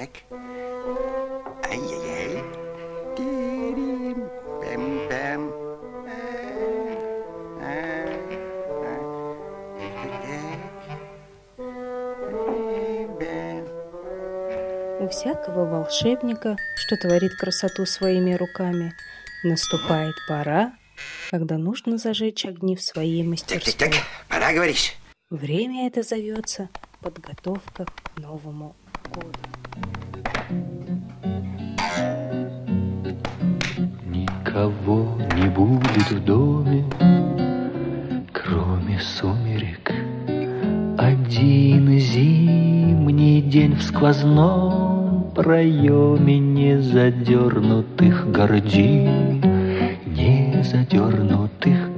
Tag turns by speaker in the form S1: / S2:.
S1: Так. Ай-яй-яй. Тирим. Пэм-пэм.
S2: У всякого волшебника, что творит красоту своими руками, наступает пора, когда нужно зажечь огни в своей мастерской.
S1: Так. Пора, говоришь?
S2: Время это зовется подготовка к Новому году.
S3: Никого не будет в доме, кроме сумерек. Один зимний день в сквозном проеме незадернутых гордин, незадернутых